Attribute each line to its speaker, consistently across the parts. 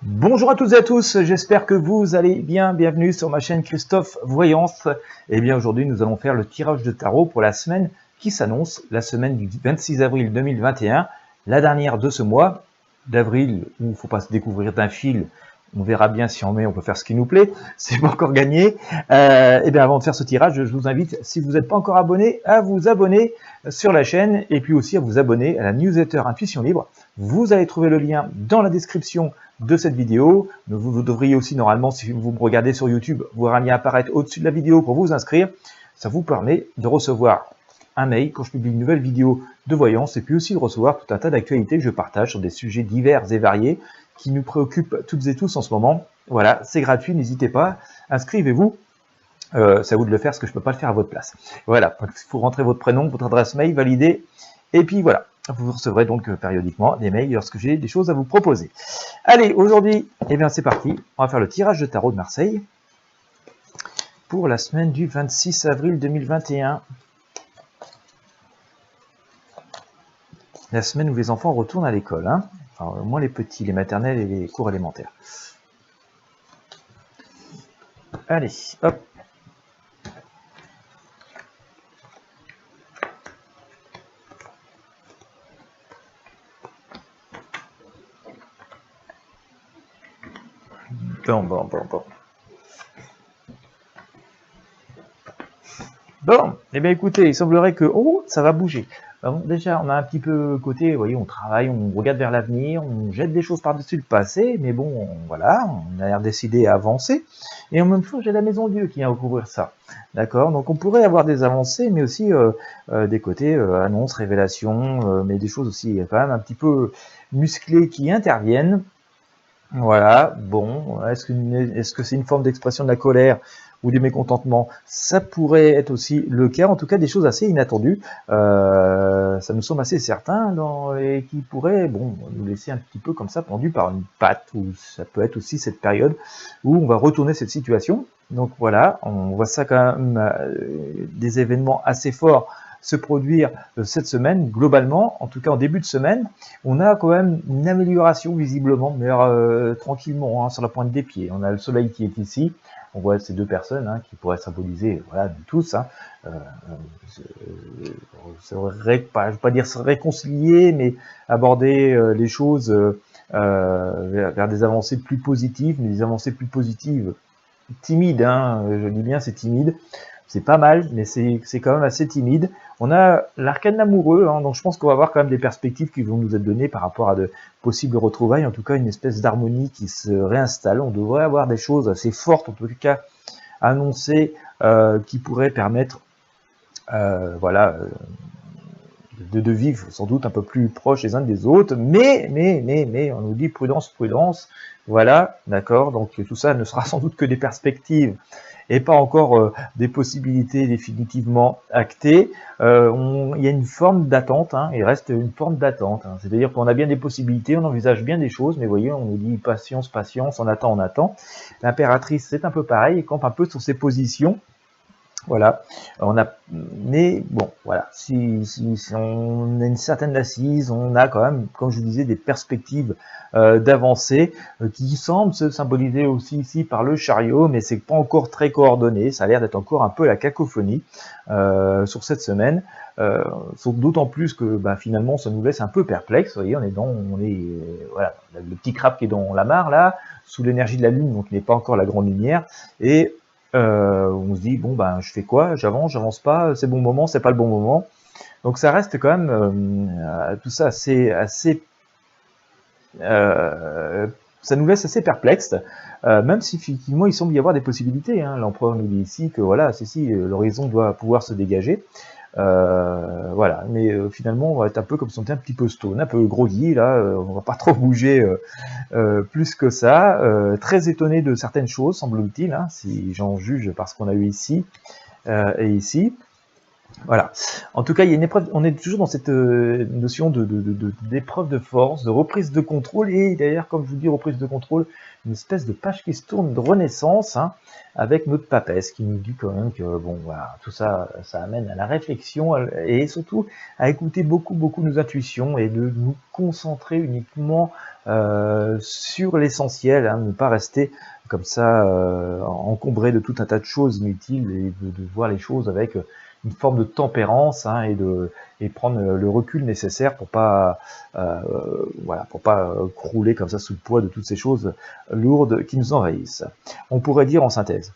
Speaker 1: Bonjour à toutes et à tous, j'espère que vous allez bien. Bienvenue sur ma chaîne Christophe Voyance. Et bien aujourd'hui, nous allons faire le tirage de tarot pour la semaine qui s'annonce, la semaine du 26 avril 2021, la dernière de ce mois d'avril où il ne faut pas se découvrir d'un fil. On verra bien si on peut faire ce qui nous plaît. C'est pas encore gagné. Et bien avant de faire ce tirage, je vous invite, si vous n'êtes pas encore abonné, à vous abonner sur la chaîne et puis aussi à vous abonner à la newsletter Intuition Libre. Vous allez trouver le lien dans la description de cette vidéo. Vous devriez aussi normalement, si vous me regardez sur YouTube, voir un lien apparaître au-dessus de la vidéo pour vous inscrire. Ça vous permet de recevoir un mail quand je publie une nouvelle vidéo de voyance et puis aussi de recevoir tout un tas d'actualités que je partage sur des sujets divers et variés qui nous préoccupent toutes et tous en ce moment. Voilà, c'est gratuit, n'hésitez pas, inscrivez-vous. C'est à vous de le faire parce que je ne peux pas le faire à votre place. Voilà, il faut rentrer votre prénom, votre adresse mail, valider, et puis voilà. Vous recevrez donc périodiquement des mails lorsque j'ai des choses à vous proposer. Allez, aujourd'hui, eh bien c'est parti. On va faire le tirage de tarot de Marseille pour la semaine du 26 avril 2021. La semaine où les enfants retournent à l'école. Hein. Enfin, au moins les petits, les maternelles et les cours élémentaires. Allez, hop. Bon. Bon, eh bien écoutez, il semblerait que ça va bouger. Bon, déjà, on a un petit peu côté, vous voyez, on travaille, on regarde vers l'avenir, on jette des choses par-dessus le passé, mais bon, voilà, on a l'air décidé à avancer. Et en même temps, j'ai la maison Dieu qui vient recouvrir ça. D'accord? Donc on pourrait avoir des avancées, mais aussi des côtés annonces, révélations, mais des choses aussi quand même un petit peu musclées qui interviennent. Voilà, bon, est-ce que c'est une forme d'expression de la colère ou du mécontentement? Ça pourrait être aussi le cas, en tout cas des choses assez inattendues, ça nous semble assez certain, et qui pourraient nous laisser un petit peu comme ça pendu par une patte, ou ça peut être aussi cette période où on va retourner cette situation. Donc voilà, on voit ça quand même, des événements assez forts se produire cette semaine, globalement, en tout cas en début de semaine, on a quand même une amélioration visiblement, mais tranquillement, hein, sur la pointe des pieds. On a le soleil qui est ici, on voit ces deux personnes hein, qui pourraient symboliser, voilà, nous tous. Hein, je ne vais pas dire se réconcilier, mais aborder les choses vers des avancées plus positives, mais des avancées plus positives timides. Hein, je dis bien, c'est timide. C'est pas mal, mais c'est quand même assez timide. On a l'arcane amoureux, hein, donc je pense qu'on va avoir quand même des perspectives qui vont nous être données par rapport à de possibles retrouvailles, en tout cas une espèce d'harmonie qui se réinstalle. On devrait avoir des choses assez fortes, en tout cas annoncées, qui pourraient permettre voilà, de vivre sans doute un peu plus proches les uns des autres, mais on nous dit prudence, voilà, d'accord, donc tout ça ne sera sans doute que des perspectives et pas encore des possibilités définitivement actées. Il y a une forme d'attente, hein, il reste une forme d'attente, hein, c'est-à-dire qu'on a bien des possibilités, on envisage bien des choses, mais vous voyez, on nous dit patience, on attend. L'impératrice, c'est un peu pareil, elle campe un peu sur ses positions. Voilà, mais bon, voilà, si on a une certaine assise, on a quand même, comme je vous disais, des perspectives d'avancée qui semblent se symboliser aussi ici par le chariot, mais c'est pas encore très coordonné, ça a l'air d'être encore un peu la cacophonie sur cette semaine, d'autant plus que finalement ça nous laisse un peu perplexe. Vous voyez, voilà, le petit crabe qui est dans la mare là, sous l'énergie de la lune, donc il n'est pas encore la grande lumière, et on se dit je fais quoi, j'avance pas, c'est bon moment, c'est pas le bon moment. Donc ça reste quand même tout ça assez ça nous laisse assez perplexes, même si effectivement il semble y avoir des possibilités. Hein. L'empereur nous dit ici que voilà, l'horizon doit pouvoir se dégager. Voilà, mais finalement on va être un peu comme si on était un petit peu stone, un peu groggy là, on va pas trop bouger plus que ça, très étonné de certaines choses semble-t-il, hein, si j'en juge par ce qu'on a eu ici et ici. Voilà. En tout cas, il y a une épreuve, on est toujours dans cette notion d'épreuve de force, de reprise de contrôle, et d'ailleurs, comme je vous dis, reprise de contrôle, une espèce de page qui se tourne de renaissance, hein, avec notre papesse qui nous dit quand même que, bon, voilà, tout ça, ça amène à la réflexion, et surtout à écouter beaucoup nos intuitions, et de nous concentrer uniquement sur l'essentiel, hein, ne pas rester comme ça encombré de tout un tas de choses inutiles, et de voir les choses avec une forme de tempérance, hein, et prendre le recul nécessaire pour pas voilà, pour pas crouler comme ça sous le poids de toutes ces choses lourdes qui nous envahissent. On pourrait dire en synthèse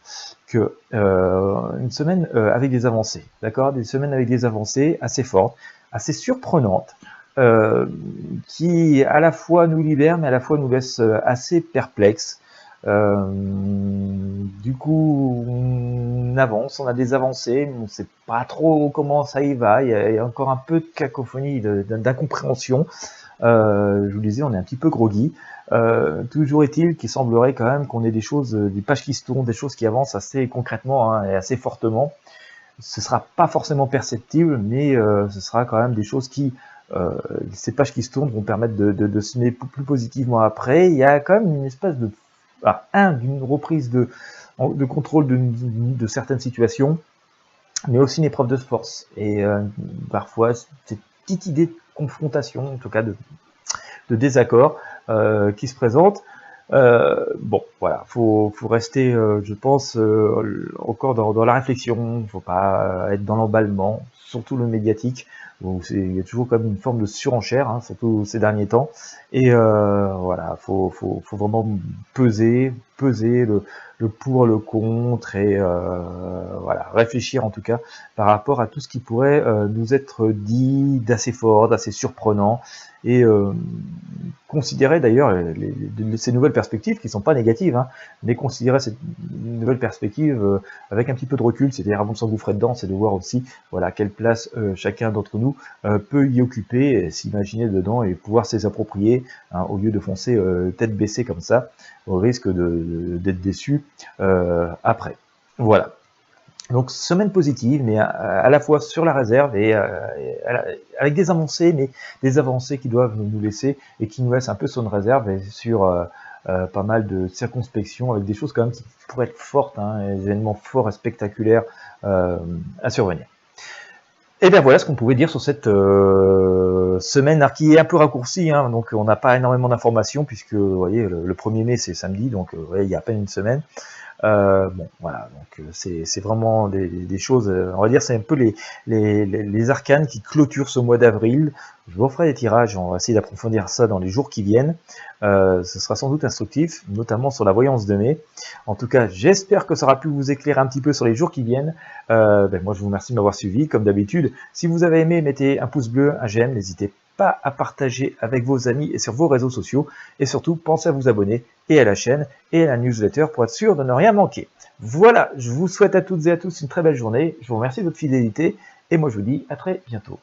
Speaker 1: que une semaine avec des avancées, d'accord, des semaines avec des avancées assez fortes, assez surprenantes, qui à la fois nous libèrent mais à la fois nous laissent assez perplexes. Du coup, on avance, on a des avancées, mais on ne sait pas trop comment ça y va. Il y a encore un peu de cacophonie, d'incompréhension. Je vous le disais, on est un petit peu groggy. Toujours est-il qu'il semblerait quand même qu'on ait des choses, des pages qui se tournent, des choses qui avancent assez concrètement, hein, et assez fortement. Ce sera pas forcément perceptible, mais ce sera quand même des choses qui, ces pages qui se tournent vont permettre de se mettre plus positivement après. Il y a quand même une espèce de d'une reprise de contrôle de certaines situations, mais aussi une épreuve de force. Et parfois, cette petite idée de confrontation, en tout cas de désaccord qui se présente. Bon, voilà, faut rester, je pense, encore dans la réflexion. Faut pas être dans l'emballement, surtout le médiatique. Où il y a toujours comme une forme de surenchère, hein, surtout ces derniers temps. Et voilà, faut vraiment peser le pour, le contre, et voilà, réfléchir en tout cas par rapport à tout ce qui pourrait nous être dit d'assez fort, d'assez surprenant, et considérer d'ailleurs ces nouvelles perspectives qui ne sont pas négatives, hein, mais considérer cette nouvelle perspective avec un petit peu de recul, c'est-à-dire avant de s'engouffrer dedans, c'est de voir aussi, voilà, quelle place chacun d'entre nous peut y occuper, s'imaginer dedans et pouvoir s'y approprier, hein, au lieu de foncer tête baissée comme ça, au risque d'être déçu après. Voilà. Donc semaine positive, mais à la fois sur la réserve et avec des avancées, mais des avancées qui doivent nous laisser et qui nous laissent un peu sur une réserve et sur pas mal de circonspection, avec des choses quand même qui pourraient être fortes, hein, des événements forts et spectaculaires à survenir. Et bien voilà ce qu'on pouvait dire sur cette semaine qui est un peu raccourcie, hein, donc on n'a pas énormément d'informations puisque vous voyez le 1er mai c'est samedi, donc il y a à peine une semaine. Bon, voilà, donc c'est vraiment des choses, on va dire, c'est un peu les arcanes qui clôturent ce mois d'avril. Je vous ferai des tirages, on va essayer d'approfondir ça dans les jours qui viennent. Ce sera sans doute instructif, notamment sur la voyance de mai. En tout cas, j'espère que ça aura pu vous éclairer un petit peu sur les jours qui viennent. Moi, je vous remercie de m'avoir suivi, comme d'habitude. Si vous avez aimé, mettez un pouce bleu, un j'aime, n'hésitez pas à partager avec vos amis et sur vos réseaux sociaux. Et surtout, pensez à vous abonner et à la chaîne et à la newsletter pour être sûr de ne rien manquer. Voilà, je vous souhaite à toutes et à tous une très belle journée. Je vous remercie de votre fidélité et moi je vous dis à très bientôt.